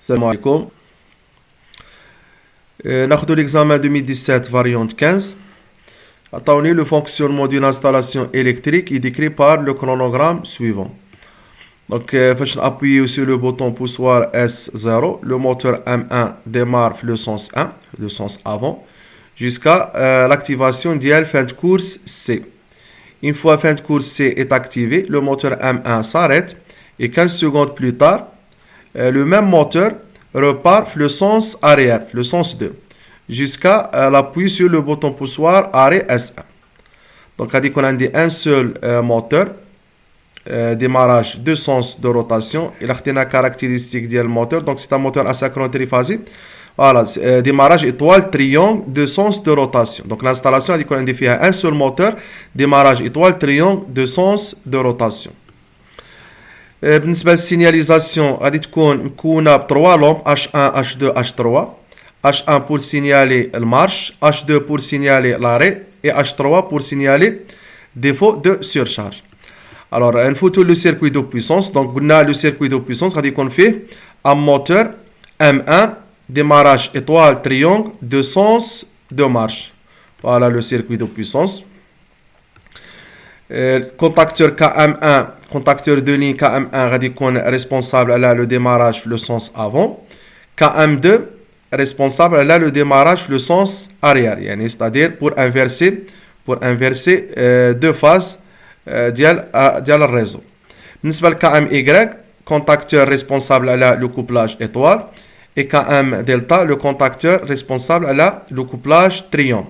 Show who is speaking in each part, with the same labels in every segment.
Speaker 1: Salam alaikum. ناخذ l'examen 2017 variante 15. Attendez le fonctionnement d'une installation électrique est décrit par le chronogramme suivant. Donc, فاش appuyer sur le bouton poussoir S0, le moteur M1 démarre le sens 1, le sens avant, jusqu'à l'activation d'IL fin de course C. Une fois fin de course C est activé, le moteur M1 s'arrête et 15 secondes plus tard, le même moteur repart le sens arrière, le sens 2, jusqu'à l'appui sur le bouton poussoir arrêt S1. Donc, on a dit un seul moteur, démarrage, deux sens de rotation. Il a une caractéristique du moteur, donc c'est un moteur asynchrone triphasique. Voilà, démarrage étoile, triangle, deux sens de rotation. Donc l'installation, on a dit un seul moteur, démarrage étoile, triangle, deux sens de rotation. بالنسبة للسيgnalisation غادي تكون 3 lampes H1, H2, H3. H1 pour signaler le marche, H2 pour signaler l'arrêt et H3 pour signaler défaut de surcharge. Alors, il faut tout le circuit de puissance. Donc, on a le circuit de puissance qu'on fait un moteur M1, démarrage étoile, triangle, deux sens de marche. Voilà le circuit de puissance. Contacteur KM1, contacteur de ligne KM1 responsable à le démarrage le sens avant. KM2 responsable à le démarrage le sens arrière. C'est-à-dire pour inverser deux phases ديال الريزو. بالنسبة لKMY, contacteur responsable à le couplage étoile, et KM delta, le contacteur responsable à le couplage triangle.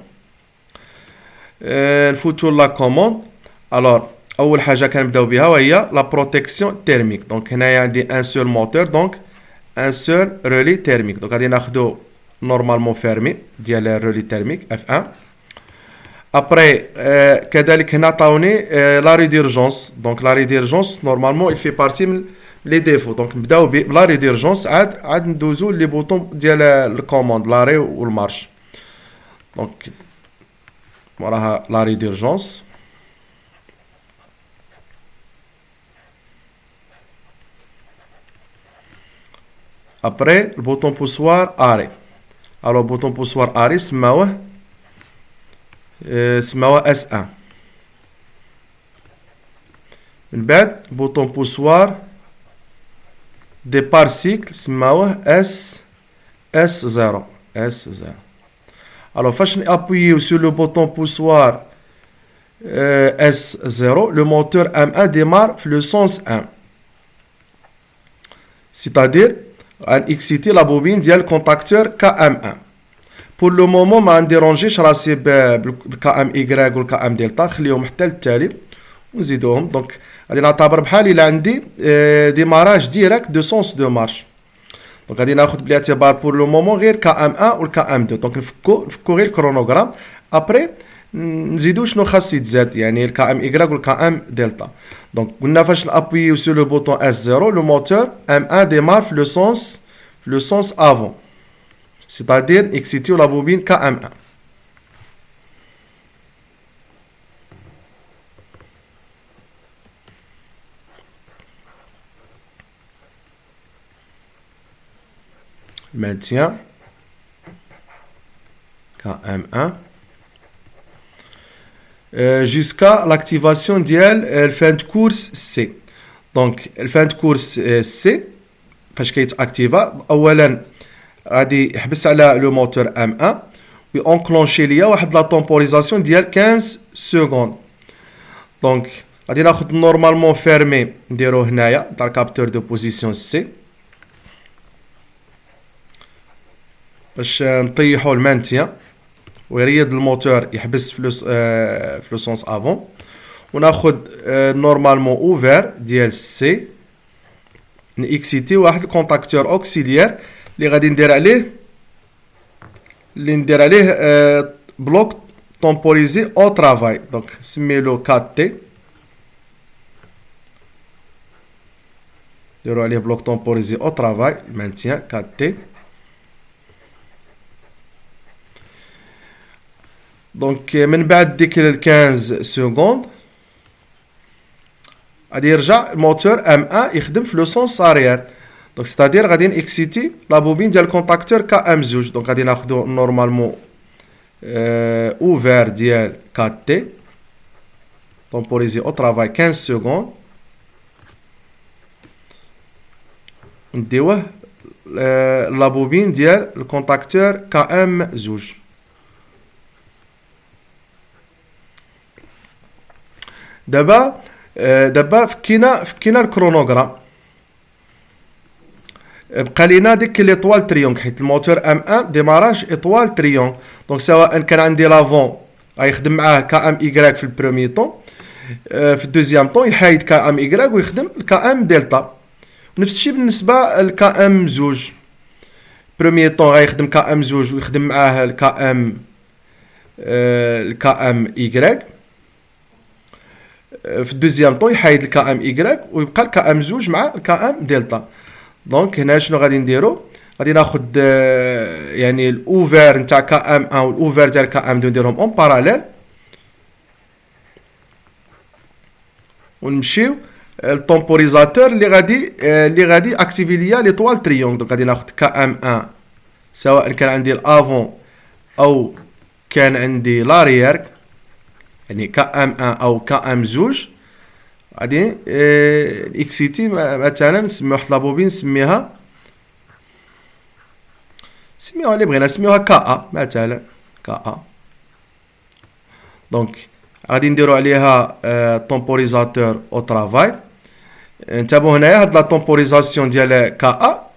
Speaker 1: نفوتوا la commande. Alors, أول حاجة كنبداو بها وهي la protection thermique. Donc هنايا عندي un seul moteur, donc un seul relais thermique. Donc غادي ناخدو normalement fermé ديال الرelais thermique F1. Après, كذلك هنا عطاوني l'arrêt d'urgence. Donc l'arrêt d'urgence normalement il fait partie les défauts. Donc نبداو بلاري d'urgence عاد ندوزو لي بوطون ديال الكوموند l'arrêt و المارش. Donc وراها l'arrêt d'urgence. Après le bouton poussoir arrêt. Alors le bouton poussoir arrêt سماوه S1. من بعد بوطون بوسوار ديبار سيكل سماوه S0. Alors فاش نابويو sur le bouton poussoir S0, le moteur M1 démarre le sens 1. C'est-à-dire on excite la bobine ديال contacteur KM1. Pour le moment ما نديرونجيش راسي بالكام اي والكام دلتا، خليهم حتى للتالي ونزيدوهم. دونك غادي نعتبر بحال الا عندي ديماراج ديريكت دو سونس دو مارش. دونك غادي ناخذ بالاعتبار بور لو مومون غير كام 1 والكام 2. دونك نفكو غير الكرونوغرام ابري نزيدو شنو خاص يتزاد، يعني الكام اي والكام دلتا. دونك قلنا فاش نابويو سور لو بوطون اس 0 لو موتور ام 1 ديمار في لو سونس افون. C'est-à-dire exciter la bobine KM1. Maintien KM1 jusqu'à l'activation ديال fin de course C. Donc fin de course C فاش كيتاكتيفا اولا غادي يحبس على لو موتور M1 ويونكلونشي ليا واحد لا طومبوريزاسيون ديال 15 سكوند. دونك غادي ناخذ نورمالمون فيرمي نديرو هنايا تاع الكابتور دو بوزيسيون سي باش نطيحو المانتيان ويريد الموتور يحبس في لو سونس افون، وناخذ نورمالمون اوفير ديال سي نيكسيتي واحد الكونتاكتور اوكسيليير اللي غادي ندير عليه بلوك طومبوريزي او ترافاي. دونك سميلو 4 تي، نديرو عليه بلوك طومبوريزي او ترافاي مانتيان 4 تي. دونك من بعد ديك 15 سكوند غادي يرجع الموتور M1 يخدم في لو سونس اريير. دونك ستادير غادي نكسيتي لا بوبين ديال الكونتاكتور كا ام زوج. دونك غادي ناخدو نورمالمون اوفر ديال 4 تي temporisé au travail 15 secondes. نديوه لا بوبين ديال الكونتاكتور كا ام زوج. دابا فكينا الكرونوغرام. بقى لينا ديك ليطوال تريونغ حيت الموتور ام 1 ديماراج ايطوال تريونغ. دونك سواء كان عندي لافون غيخدم معاه كا ام ايكغيك في البروميي طون، في الدوزيام طون يحايد كا ام ايكغيك ويخدم الكا ام دلتا. نفس الشيء بالنسبه للكا ام زوج. بروميي طون غيخدم كا ام زوج ويخدم معاه الكا ام ايكغيك، في الدوزيام طون يحايد الكا ام ايكغيك ويبقى الكا ام زوج مع الكا ام دلتا. دونك هنا شنو غادي نديرو؟ غادي ناخد يعني الاوفر نتاع كا ام 1 والاوفر ديال كا ام 2 نديرهم اون باراليل ونمشيو التومبوريزاتور اللي غادي اكتيفي ليا ليطوال تريونغ. دونك غادي ناخد كا ام 1 سواء كان عندي الافون او كان عندي لاريير، يعني كا ام 1 او كا ام زوج. غادي اكسيتي مثلا نسميو واحد لابوبين نسميها اللي بغينا نسميوها كا ا مثلا كا ا. دونك غادي نديرو عليها تومبوريزاتور او ترافاي. انتبهوا هنايا هاد لا تومبوريزاسيون ديال كا ا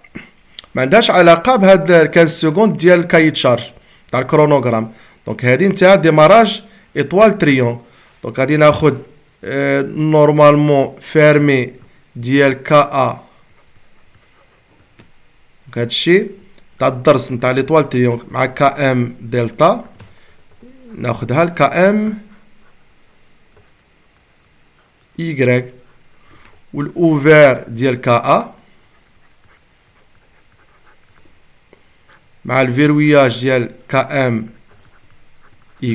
Speaker 1: ما عندهاش علاقه بهاد 15 سكوند ديال الكاي تشارج تاع الكرونوغرام. دونك هادي نتاع ديماراج ايطوال تريون. دونك غادي ناخد نورمالمون فيرمي ديال كا ا. دونك هادشي تاع الدرس نتاع ليطوال تريون مع كا ام دلتا ناخدها لكا ام y والاوفر ديال كا ا مع الفيروياج ديال كا ام y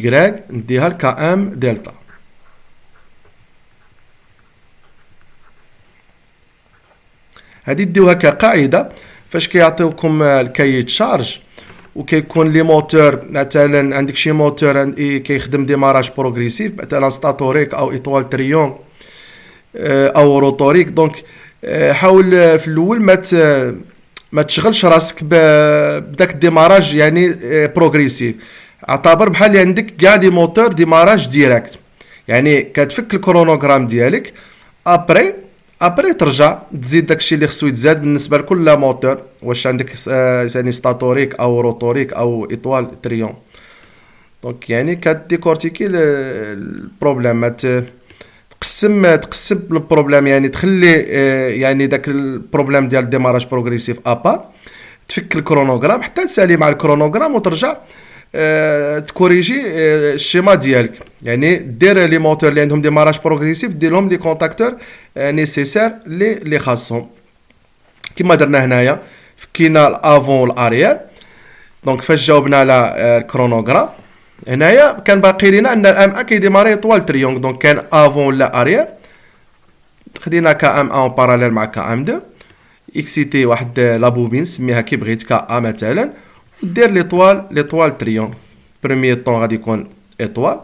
Speaker 1: نديها لكا ام دلتا. هادي ديوها كقاعده فاش كيعطيوكم الكاي تشارج وكيكون لي موتور. مثلا عندك شي موتور كيخدم ديماراج بروغريسيف مثلا ستاتوريك او ايطوال تريون او روتوريك. دونك حاول في الاول ما تشغلش راسك بداك الديماراج يعني بروغريسيف. اعتبر بحال اللي عندك كاع دي موتور ديماراج ديريكت، يعني كتفك الكرونوغرام ديالك ابري ترجع تزيد داكشي اللي خصو يتزاد بالنسبه لكل موتور، واش عندك يعني ستاتوريك او روتوريك او ايطوال تريون. دونك يعني كديكورتيكي البروبليم، تقسم البروبليم، يعني تخلي يعني داك البروبليم ديال الديماراج بروغريسيف ابار، تفك الكرونوغرام حتى تسالي مع الكرونوغرام وترجع تكوريجي الشيما ديالك. يعني دير لي موتور اللي عندهم ديماراج بروغريسيف ديرهم لي كونتاكتور نيسيسير اللي خاصهم كما درنا هنايا. فكينا الافون والاريير. دونك فاش جاوبنا على الكرونوغرام هنايا كان باقي لينا ان الام ا كيديماري طوال تريونغ. دونك كان افون ولا اريير، خدينا كا ام 1 باراليل مع كا ام 2 اكسيتي واحد لابوبين سميها كي بغيت كا ا مثلا دير ليطوال تريون. بروميي طون غادي يكون ايطوال،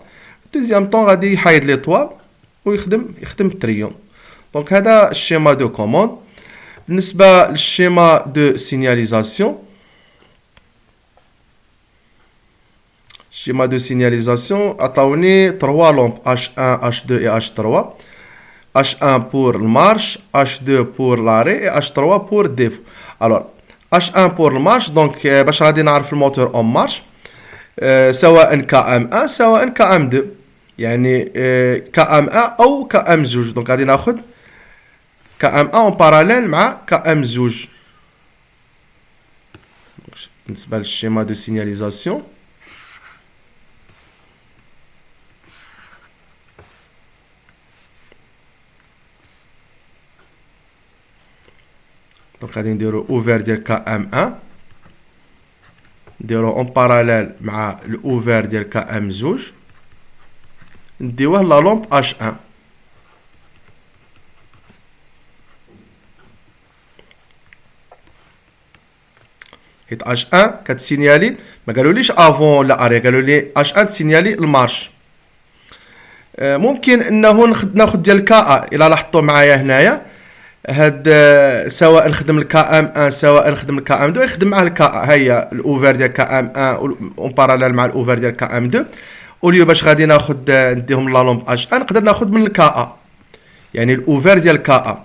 Speaker 1: دوزيام طون غادي يحايد ليطوال ويخدم التريون. دونك هذا الشيما دو كوموند. بالنسبه للشيما دو سينياليزاسيون، الشيما دو سينياليزاسيون عطاوني 3 لومب H1 H2 et H3. H1 pour le marche, H2 pour l'arrêt et H3 pour défaut. Alors H1 pour le marche. donc باش غادي نعرف الموتور اون مارش سواء كا ام 1 سواء كا ام 2، يعني كا ام 1 او كا ام زوج. دونك غادي ناخد كا ام 1 اون باراليل مع كا ام زوج. بالنسبه للشيما دو سينياليزاسيون دونك غادي نديرو اوفر ديال كا ام 1 نديرو اون باراليل مع الاوفر ديال كا ام زوج نديوه لا لومب اش 1. حيت اش 1 كتسينيالي، ما قالوليش افون لا اري، قالوا لي اش 1 تسينيالي المارش. ممكن انه ناخد ديال الكا الى لاحظتوا معايا هنايا هاد سواء نخدم الكا ام 1 سواء نخدم الكا ام 2 يخدم معاه الكا. ها هي الاوفر ديال كا ام 1 اون باراليل مع الاوفر ديال كا ام 2. اوليو باش غادي ناخد نديهم لا لومب اش 1 نقدر ناخد من الكا، يعني الاوفر ديال كا.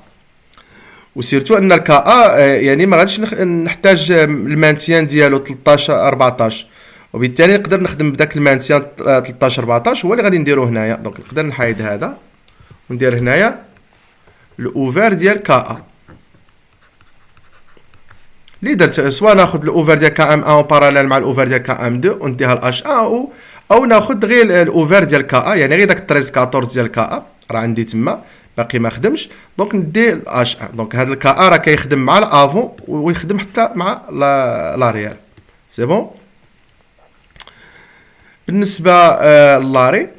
Speaker 1: وسيرتو ان الكا يعني ما غاديش نحتاج المانتيان ديالو 13 14، وبالتالي نقدر نخدم بداك المانتيان 13 14 هو اللي غادي نديرو هنايا. دونك نقدر نحايد هذا وندير هنايا الاوفر ديال كا اللي درت، سواء ناخذ الاوفر ديال كا ام 1 باراليل مع الاوفر ديال كا ام 2 ونديها الاش 1 او ناخذ غير الاوفر ديال كا، يعني غير داك 13 14 ديال كا راه عندي تما باقي ما خدمش. دونك ندي الاش 1. دونك هذا الكا راه كيخدم مع الافون ويخدم حتى مع لاريير. سي بون. بالنسبه للاري،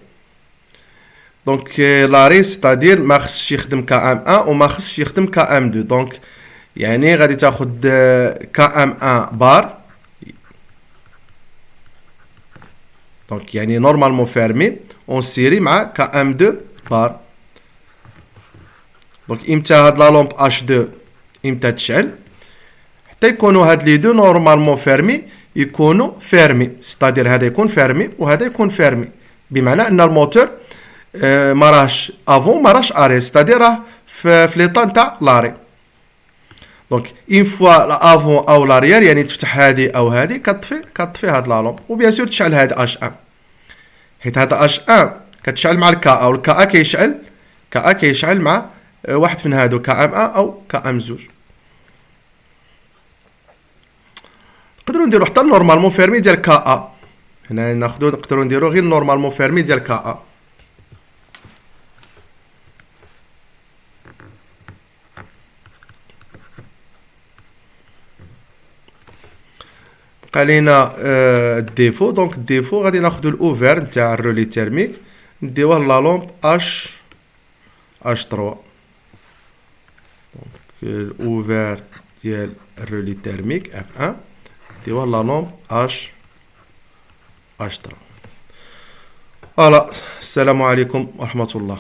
Speaker 1: دونك لاري ستادير ما خصش يخدم كا ام 1 وما خصش يخدم كا ام 2. دونك يعني غادي تاخد كا ام 1 بار، دونك يعني نورمالمون فيرمي اون سيري مع كا ام 2 بار. دونك امتى هاد لا لومب اش 2 امتى تشعل؟ حتى يكونوا هاد لي دو نورمالمون فيرمي يكونوا فيرمي، ستادير هذا يكون فيرمي وهذا يكون فيرمي، بمعنى ان الموتور ما راهش افون ما راهش اري، ستادير راه في ليطا نتاع لاري. دونك اون فوا لافون او لاريير يعني تفتح هذه او هذه كطفي هاد لا لومب، وبيان سور تشعل هاد اش 1 حيت هذا اش 1 كتشعل مع الكا او الكا كيشعل مع واحد من هادو كا ام 1 او كا ام 2. نقدروا نديروا حتى نورمالمون فيرمي ديال كا، هنا نقدروا نديروا غير نورمالمون فيرمي ديال كا. بقى لينا الديفو. دونك الديفو غادي ناخدو الاوفر نتاع الرولي تيرميك نديوه لا لومب اش 3. دونك الاوفر ديال الرولي تيرميك اف 1 نديوه لا لومب اش 3. فوالا. السلام عليكم ورحمة الله.